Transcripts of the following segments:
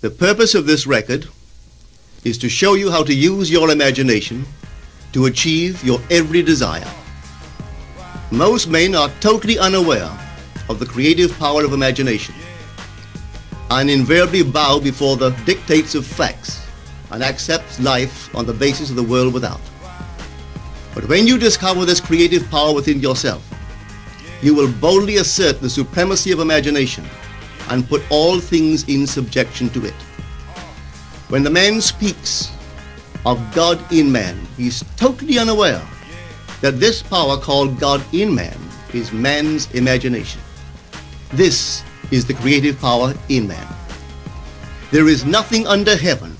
The purpose of this record is to show you how to use your imagination to achieve your every desire. Most men are totally unaware of the creative power of imagination and invariably bow before the dictates of facts and accept life on the basis of the world without. But when you discover this creative power within yourself, you will boldly assert the supremacy of imagination and put all things in subjection to it. When the man speaks of God in man, he is totally unaware that this power called God in man is man's imagination. This is the creative power in man. There is nothing under heaven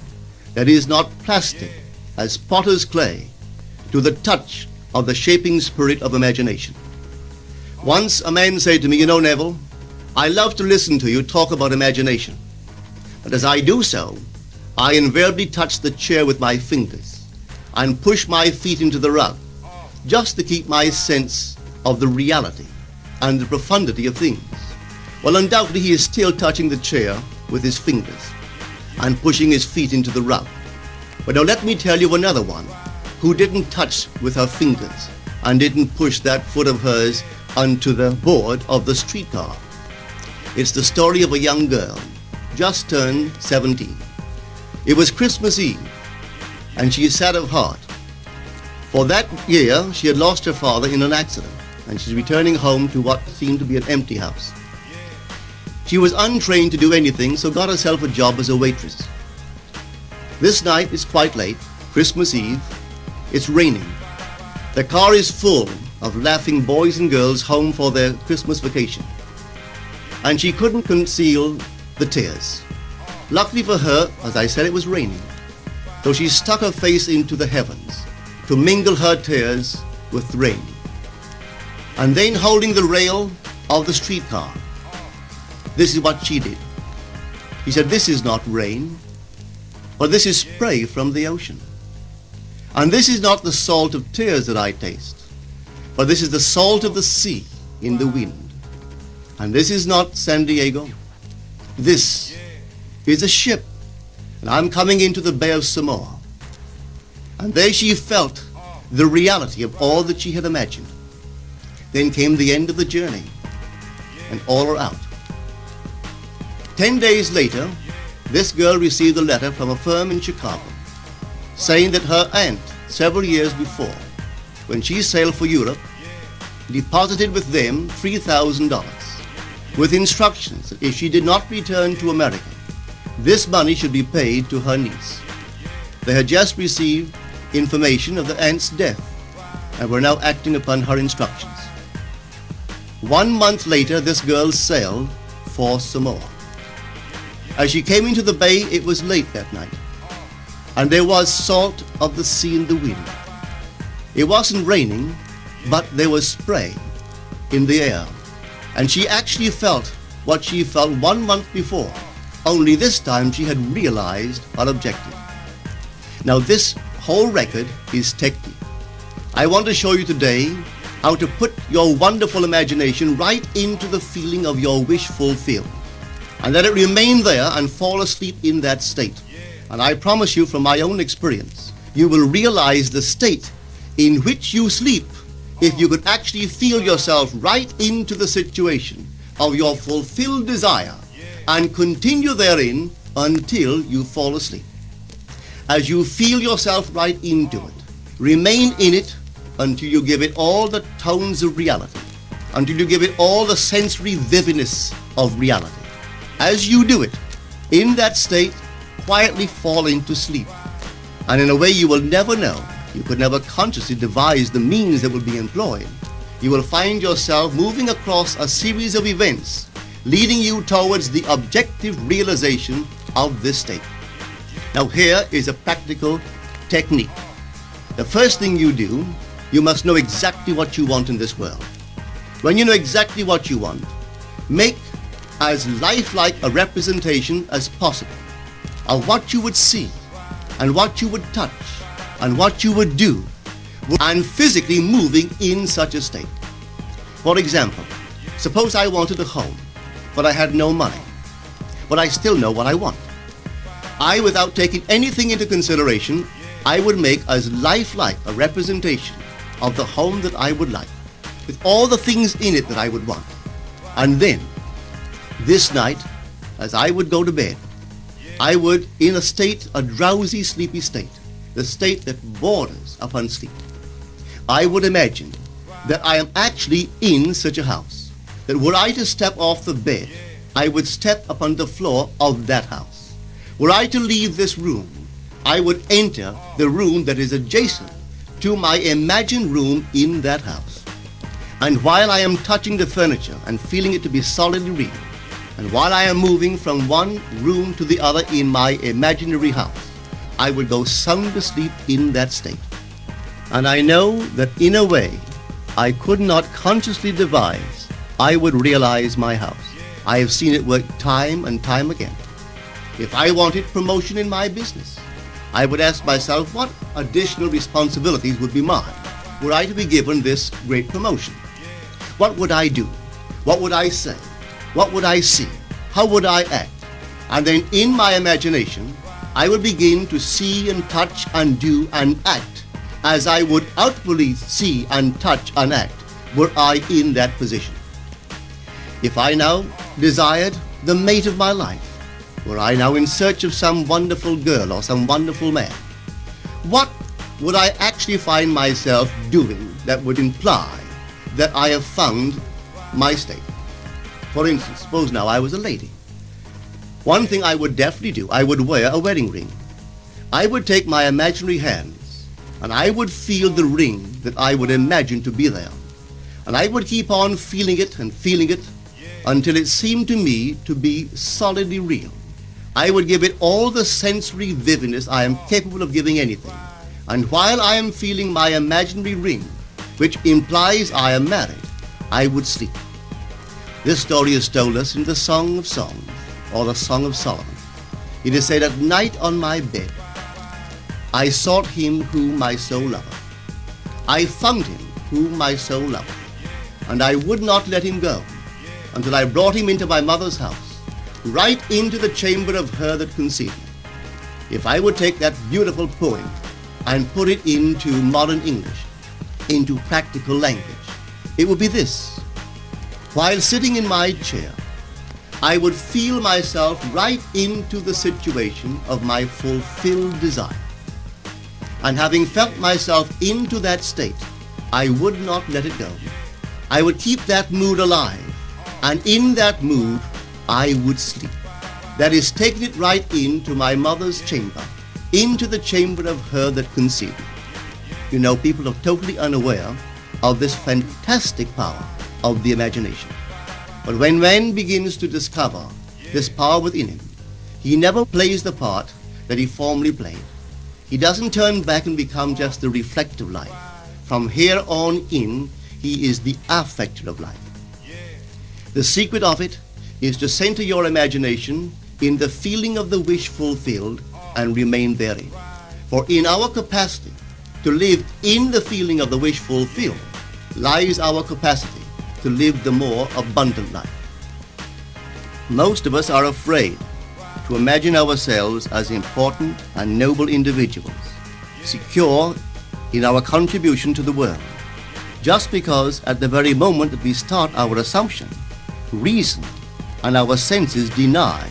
that is not plastic as potter's clay to the touch of the shaping spirit of imagination. Once a man said to me, "You know, Neville, I love to listen to you talk about imagination. But as I do so, I invariably touch the chair with my fingers and push my feet into the rug just to keep my sense of the reality and the profundity of things." Well, undoubtedly he is still touching the chair with his fingers and pushing his feet into the rug. But now let me tell you another one who didn't touch with her fingers and didn't push that foot of hers onto the board of the streetcar. It's the story of a young girl, just turned 17. It was Christmas Eve, and she is sad of heart. For that year, she had lost her father in an accident, and she's returning home to what seemed to be an empty house. She was untrained to do anything, so got herself a job as a waitress. This night is quite late, Christmas Eve. It's raining. The car is full of laughing boys and girls home for their Christmas vacation, and she couldn't conceal the tears. Luckily for her, as I said, it was raining, so she stuck her face into the heavens to mingle her tears with the rain. And then, holding the rail of the streetcar, this is what she did. She said, "This is not rain, but this is spray from the ocean. And this is not the salt of tears that I taste, but this is the salt of the sea in the wind. And this is not San Diego. This is a ship, and I'm coming into the Bay of Samoa." And there she felt the reality of all that she had imagined. Then came the end of the journey, and all are out. 10 days later, this girl received a letter from a firm in Chicago saying that her aunt, several years before, when she sailed for Europe, deposited with them $3,000 with instructions that if she did not return to America, this money should be paid to her niece. They had just received information of the aunt's death and were now acting upon her instructions. 1 month later, this girl sailed for Samoa. As she came into the bay, it was late that night, and there was salt of the sea in the wind. It wasn't raining, but there was spray in the air, and she actually felt what she felt 1 month before, only this time she had realized her objective. Now this whole record is technique. I want to show you today how to put your wonderful imagination right into the feeling of your wish fulfilled, and let it remain there and fall asleep in that state. And I promise you from my own experience, you will realize the state in which you sleep if you could actually feel yourself right into the situation of your fulfilled desire and continue therein until you fall asleep. As you feel yourself right into it, remain in it until you give it all the tones of reality, until you give it all the sensory vividness of reality. As you do it, in that state, quietly fall into sleep. And in a way you will never know, you could never consciously devise the means that will be employed, you will find yourself moving across a series of events leading you towards the objective realization of this state. Now here is a practical technique. The first thing you do, you must know exactly what you want in this world. When you know exactly what you want, make as lifelike a representation as possible of what you would see and what you would touch and what you would do and physically moving in such a state. For example, suppose I wanted a home, but I had no money, but I still know what I want. without taking anything into consideration, I would make as lifelike a representation of the home that I would like, with all the things in it that I would want. And then, this night, as I would go to bed, I would, in a drowsy, sleepy state, the state that borders upon sleep, I would imagine that I am actually in such a house, that were I to step off the bed, I would step upon the floor of that house. Were I to leave this room, I would enter the room that is adjacent to my imagined room in that house. And while I am touching the furniture and feeling it to be solidly real, and while I am moving from one room to the other in my imaginary house, I would go sound asleep in that state. And I know that in a way I could not consciously devise, I would realize my house. I have seen it work time and time again. If I wanted promotion in my business, I would ask myself what additional responsibilities would be mine were I to be given this great promotion. What would I do? What would I say? What would I see? How would I act? And then in my imagination, I would begin to see and touch and do and act as I would outwardly see and touch and act were I in that position. If I now desired the mate of my life, were I now in search of some wonderful girl or some wonderful man, what would I actually find myself doing that would imply that I have found my state? For instance, suppose now I was a lady. One thing I would definitely do, I would wear a wedding ring. I would take my imaginary hands and I would feel the ring that I would imagine to be there. And I would keep on feeling it until it seemed to me to be solidly real. I would give it all the sensory vividness I am capable of giving anything. And while I am feeling my imaginary ring, which implies I am married, I would sleep. This story is told us in the Song of Songs, or the Song of Solomon. It is said, "At night on my bed, I sought him whom my soul loveth. I found him whom my soul loveth, and I would not let him go, until I brought him into my mother's house, right into the chamber of her that conceived me." If I would take that beautiful poem and put it into modern English, into practical language, it would be this. While sitting in my chair, I would feel myself right into the situation of my fulfilled desire. And having felt myself into that state, I would not let it go. I would keep that mood alive, and in that mood, I would sleep. That is, taking it right into my mother's chamber, into the chamber of her that conceived me. You know, people are totally unaware of this fantastic power of the imagination. But when man begins to discover this power within him, he never plays the part that he formerly played. He doesn't turn back and become just the reflective life. From here on in, he is the affecter of life. The secret of it is to center your imagination in the feeling of the wish fulfilled and remain therein. For in our capacity to live in the feeling of the wish fulfilled lies our capacity to live the more abundant life. Most of us are afraid to imagine ourselves as important and noble individuals, secure in our contribution to the world, just because at the very moment that we start our assumption, reason and our senses deny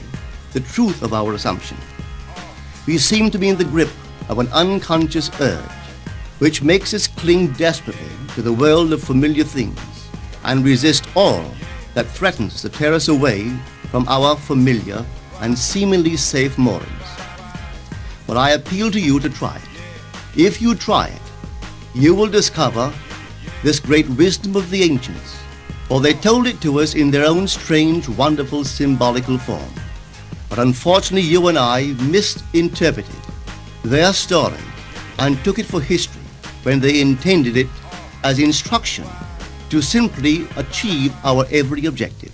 the truth of our assumption. We seem to be in the grip of an unconscious urge, which makes us cling desperately to the world of familiar things and resist all that threatens to tear us away from our familiar and seemingly safe moorings. But I appeal to you to try it. If you try it, you will discover this great wisdom of the ancients, for they told it to us in their own strange, wonderful, symbolical form. But unfortunately, you and I misinterpreted their story and took it for history when they intended it as instruction to simply achieve our every objective.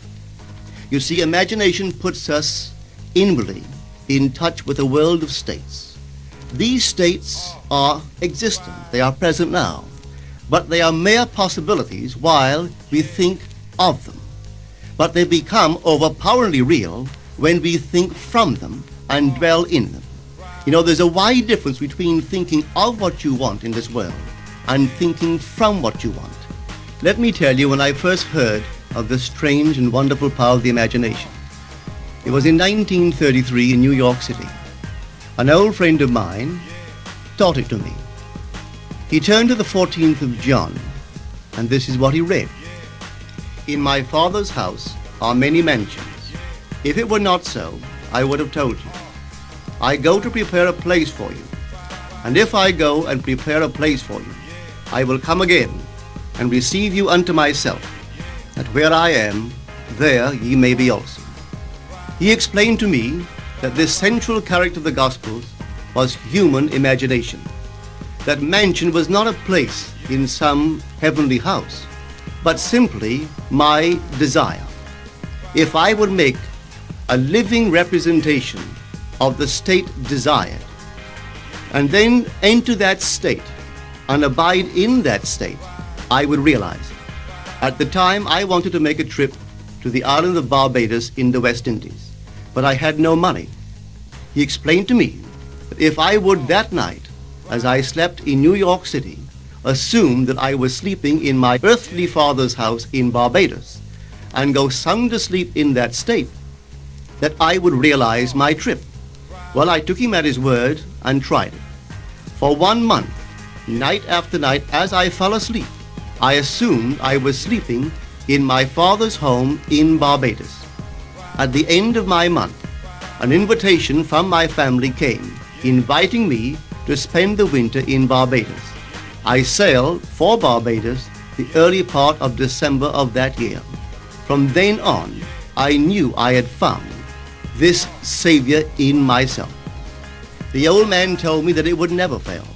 You see, imagination puts us inwardly in touch with a world of states. These states are existent, they are present now, but they are mere possibilities while we think of them. But they become overpoweringly real when we think from them and dwell in them. You know, there's a wide difference between thinking of what you want in this world and thinking from what you want. Let me tell you, when I first heard of the strange and wonderful power of the imagination, it was in 1933 in New York City. An old friend of mine taught it to me. He turned to the 14th of John, and this is what he read. In my Father's house are many mansions. If it were not so, I would have told you. I go to prepare a place for you. And if I go and prepare a place for you, I will come again and receive you unto myself, that where I am, there ye may be also. He explained to me that this central character of the Gospels was human imagination. That mansion was not a place in some heavenly house, but simply my desire. If I would make a living representation of the state desired, and then enter that state and abide in that state, I would realize. At the time, I wanted to make a trip to the island of Barbados in the West Indies, but I had no money. He explained to me that if I would that night, as I slept in New York City, assume that I was sleeping in my earthly father's house in Barbados, and go sound asleep in that state, that I would realize my trip. Well, I took him at his word and tried it. For 1 month, night after night, as I fell asleep, I assumed I was sleeping in my father's home in Barbados. At the end of my month, an invitation from my family came, inviting me to spend the winter in Barbados. I sailed for Barbados the early part of December of that year. From then on, I knew I had found this Savior in myself. The old man told me that it would never fail.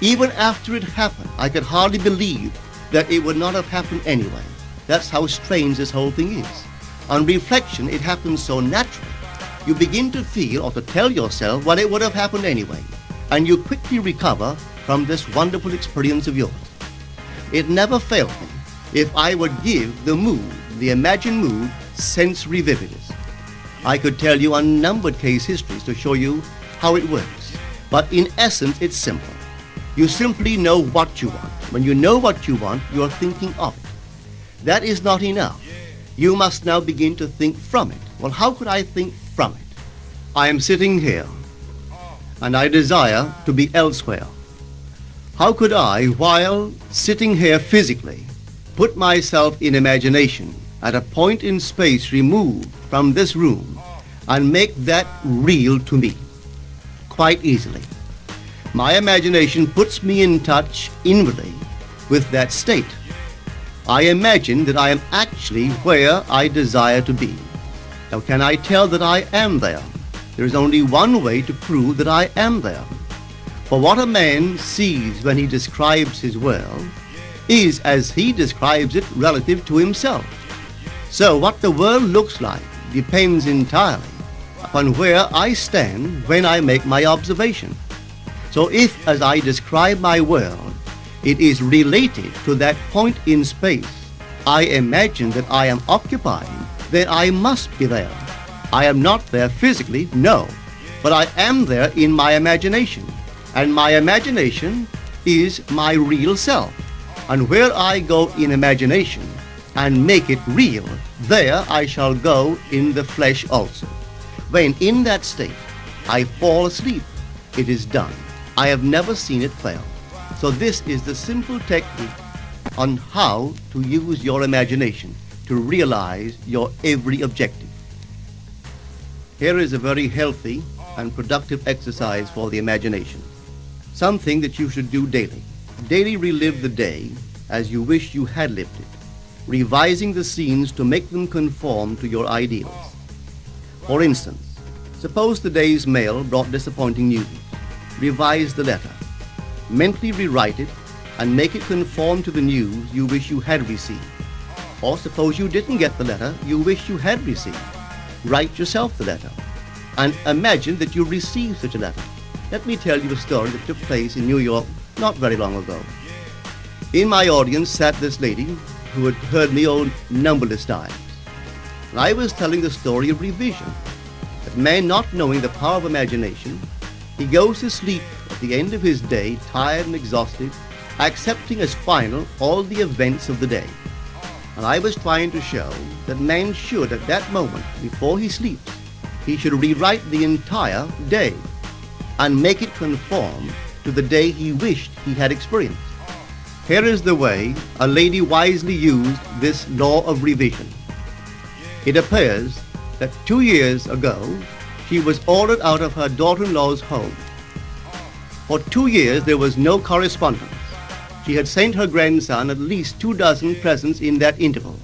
Even after it happened, I could hardly believe that it would not have happened anyway. That's how strange this whole thing is. On reflection, it happens so naturally. You begin to feel or to tell yourself, well, it would have happened anyway. And you quickly recover from this wonderful experience of yours. It never failed me if I would give the mood, the imagined mood, sensory vividness. I could tell you unnumbered case histories to show you how it works. But in essence, it's simple. You simply know what you want. When you know what you want, you are thinking of it. That is not enough. You must now begin to think from it. Well, how could I think from it? I am sitting here, and I desire to be elsewhere. How could I, while sitting here physically, put myself in imagination at a point in space removed from this room and make that real to me? Quite easily. My imagination puts me in touch inwardly with that state. I imagine that I am actually where I desire to be. Now, can I tell that I am there? There is only one way to prove that I am there. For what a man sees when he describes his world is as he describes it relative to himself. So what the world looks like depends entirely upon where I stand when I make my observation. So if, as I describe my world, it is related to that point in space I imagine that I am occupying, then I must be there. I am not there physically, no, but I am there in my imagination. And my imagination is my real self. And where I go in imagination and make it real, there I shall go in the flesh also. When in that state I fall asleep, it is done. I have never seen it fail. So this is the simple technique on how to use your imagination to realize your every objective. Here is a very healthy and productive exercise for the imagination. Something that you should do daily. Daily relive the day as you wish you had lived it, revising the scenes to make them conform to your ideals. For instance, suppose the day's mail brought disappointing news. Revise the letter. Mentally rewrite it and make it conform to the news you wish you had received. Or suppose you didn't get the letter you wish you had received. Write yourself the letter and imagine that you received such a letter. Let me tell you a story that took place in New York not very long ago. In my audience sat this lady who had heard me numberless times. And I was telling the story of revision. That that man, not knowing the power of imagination, he goes to sleep at the end of his day, tired and exhausted, accepting as final all the events of the day. And I was trying to show that man should, at that moment, before he sleeps, he should rewrite the entire day and make it conform to the day he wished he had experienced. Here is the way a lady wisely used this law of revision. It appears that 2 years ago, she was ordered out of her daughter-in-law's home. For 2 years, there was no correspondence. She had sent her grandson at least 24 presents in that interval,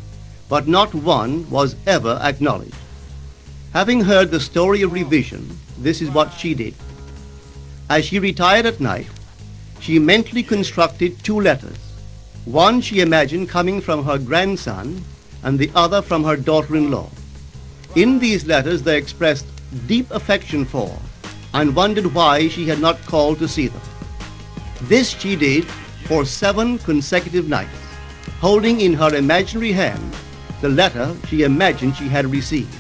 but not one was ever acknowledged. Having heard the story of revision, this is what she did. As she retired at night, she mentally constructed 2 letters. One she imagined coming from her grandson and the other from her daughter-in-law. In these letters they expressed deep affection for and wondered why she had not called to see them. This she did for 7 consecutive nights, holding in her imaginary hand the letter she imagined she had received,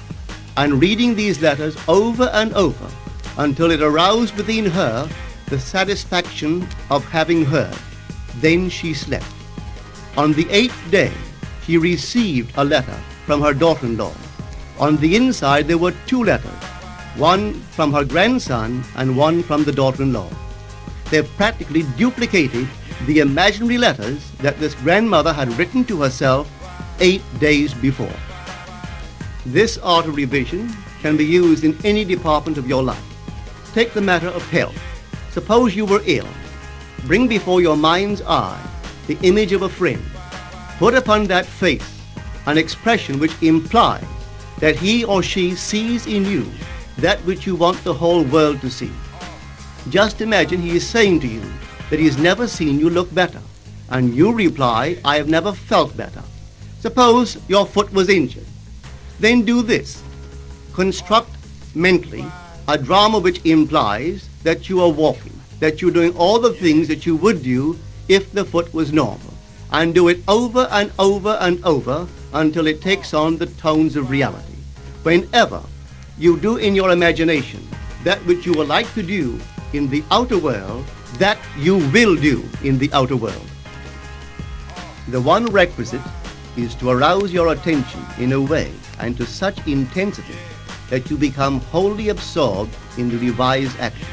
and reading these letters over and over until it aroused within her the satisfaction of having heard. Then she slept. On the 8th day, she received a letter from her daughter-in-law. On the inside there were 2 letters, one from her grandson and one from the daughter-in-law. They practically duplicated the imaginary letters that this grandmother had written to herself 8 days before. This art of revision can be used in any department of your life. Take the matter of health. Suppose you were ill. Bring before your mind's eye the image of a friend. Put upon that face an expression which implies that he or she sees in you that which you want the whole world to see. Just imagine he is saying to you that he has never seen you look better, and you reply, I have never felt better. Suppose your foot was injured. Then do this. Construct mentally a drama which implies that you are walking, that you're doing all the things that you would do if the foot was normal, and do it over and over and over until it takes on the tones of reality. Whenever you do in your imagination that which you would like to do in the outer world, that you will do in the outer world. The one requisite is to arouse your attention in a way and to such intensity that you become wholly absorbed in the revised action.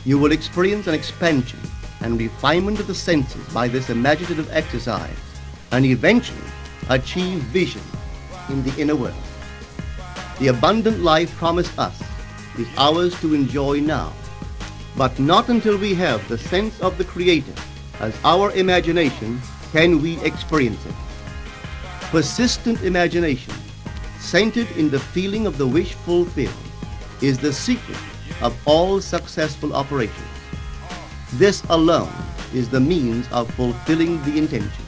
You will experience an expansion and refinement of the senses by this imaginative exercise, and eventually achieve vision in the inner world. The abundant life promised us is ours to enjoy now, but not until we have the sense of the Creator as our imagination can we experience it. Persistent imagination, centered in the feeling of the wish fulfilled, is the secret of all successful operations. This alone is the means of fulfilling the intention.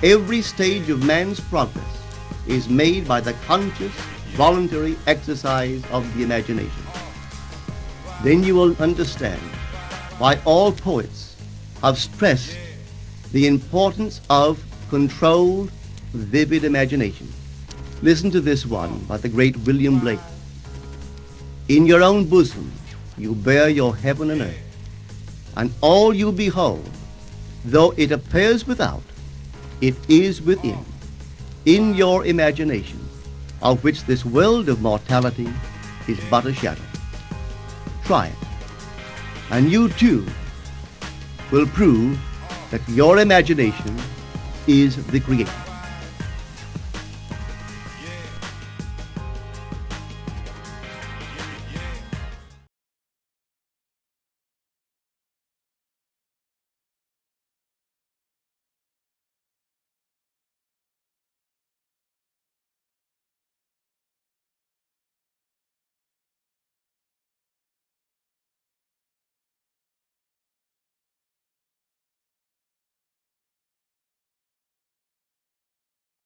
Every stage of man's progress is made by the conscious, voluntary exercise of the imagination. Then you will understand why all poets have stressed the importance of controlled, vivid imagination. Listen to this one by the great William Blake. In your own bosom you bear your heaven and earth, and all you behold, though it appears without, it is within, in your imagination, of which this world of mortality is but a shadow. Try it, and you too will prove that your imagination is the creator.